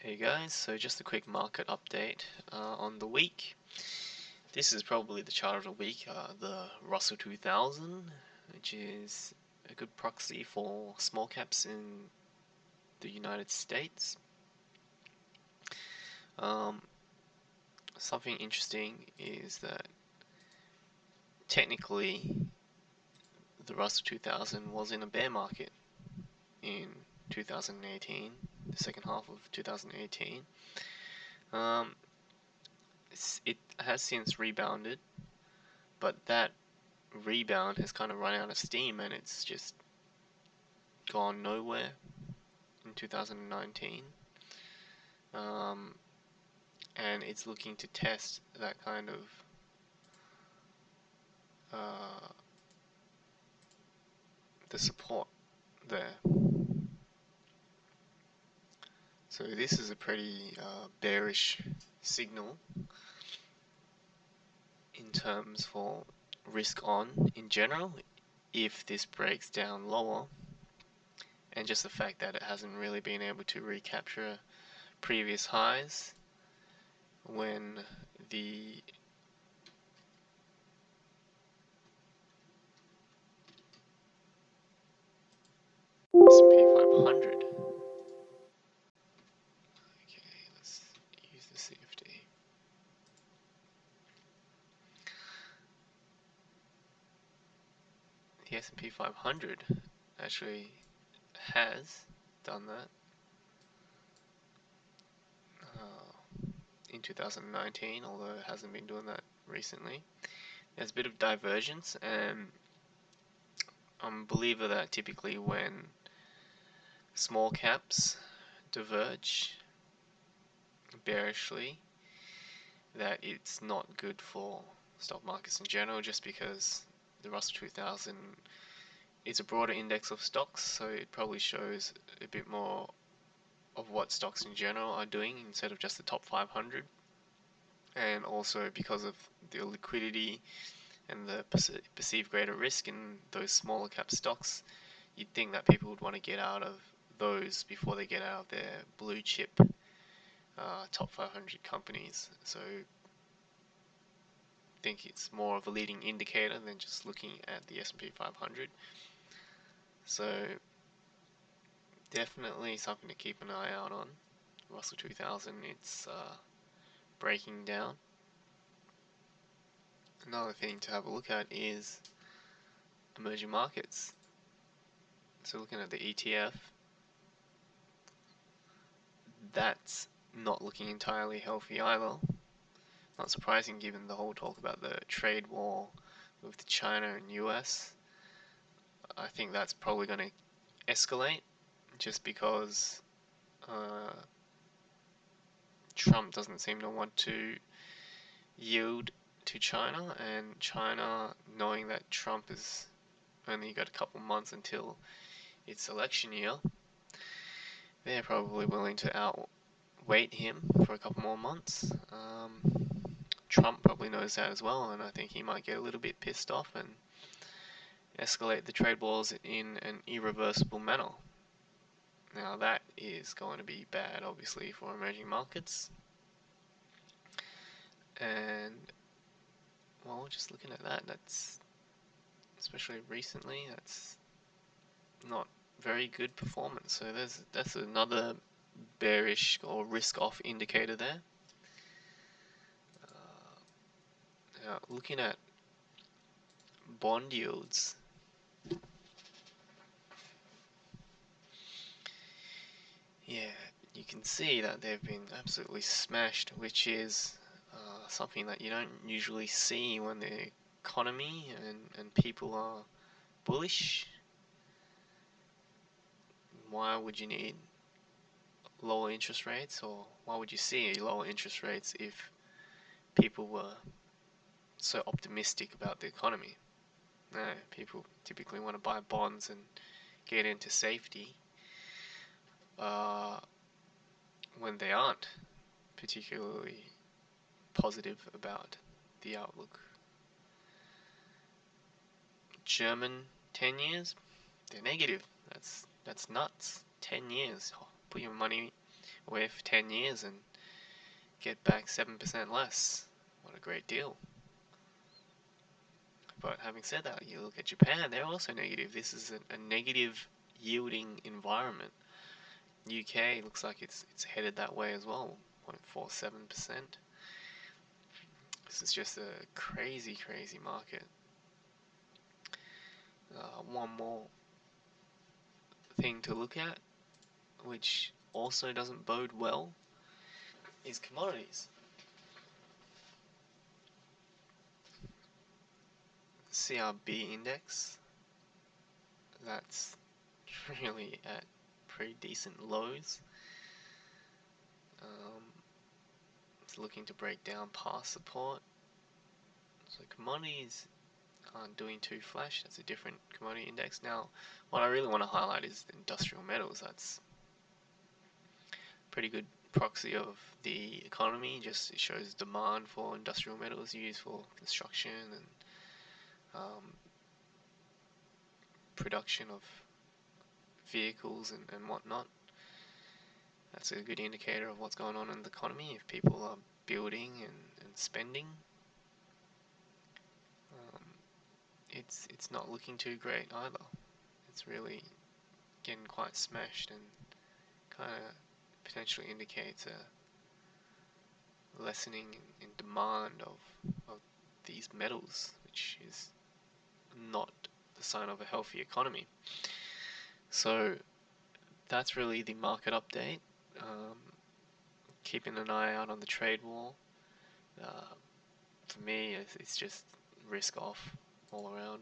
Hey guys, so just a quick market update on the week. This is probably the chart of the week, the Russell 2000, which is a good proxy for small caps in the United States. Something interesting is that technically the Russell 2000 was in a bear market in 2018, the second half of 2018. It has since rebounded, but that rebound has kind of run out of steam and it's just gone nowhere in 2019. And it's looking to test that kind of the support there. So this is a pretty bearish signal in terms for risk on in general if this breaks down lower, and just the fact that it hasn't really been able to recapture previous highs when the S&P 500. Okay, let's use the CFD. The S&P 500 actually has done that in 2019, although it hasn't been doing that recently. There's a bit of divergence, and I'm a believer that typically when small caps diverge bearishly, that it's not good for stock markets in general, just because the Russell 2000 is a broader index of stocks, so it probably shows a bit more of what stocks in general are doing instead of just the top 500. And also because of the liquidity and the perceived greater risk in those smaller cap stocks, you'd think that people would want to get out of those before they get out of their blue chip top 500 companies. So I think it's more of a leading indicator than just looking at the S&P 500. So definitely something to keep an eye out on. Russell 2000, it's breaking down. Another thing to have a look at is emerging markets. So looking at the ETF, that's not looking entirely healthy either. Not surprising given the whole talk about the trade war with China and US. I think that's probably going to escalate just because Trump doesn't seem to want to yield to China, and China, knowing that Trump has only got a couple months until its election year, they're probably willing to outwait him for a couple more months. Trump probably knows that as well, and I think he might get a little bit pissed off and escalate the trade wars in an irreversible manner. Now that is going to be bad, obviously, for emerging markets. And, well, just looking at that, that's, especially recently, that's not very good performance. So that's another bearish or risk off indicator there. Now, looking at bond yields, yeah, you can see that they've been absolutely smashed, which is something that you don't usually see when the economy and people are bullish. Why would you need lower interest rates, or why would you see lower interest rates if people were so optimistic about the economy? No, people typically want to buy bonds and get into safety when they aren't particularly positive about the outlook. German 10 years, they're negative. That's nuts. 10 years. Put your money wait for 10 years and get back 7% less. What a great deal. But having said that, you look at Japan, they're also negative. This is a negative yielding environment. UK looks like it's headed that way as well, 0.47%. This is just a crazy, crazy market. One more thing to look at, which also doesn't bode well, is commodities. CRB index, that's really at pretty decent lows. It's looking to break down past support. So commodities aren't doing too flash. That's a different commodity index. Now, what I really want to highlight is the industrial metals. That's pretty good proxy of the economy. Just it shows demand for industrial metals used for construction and production of vehicles and whatnot. That's a good indicator of what's going on in the economy. If people are building and spending, um, it's not looking too great either. It's really getting quite smashed and kind of potentially indicates a lessening in demand of these metals, which is not the sign of a healthy economy. So that's really the market update. Keeping an eye out on the trade war. For me, it's just risk off all around.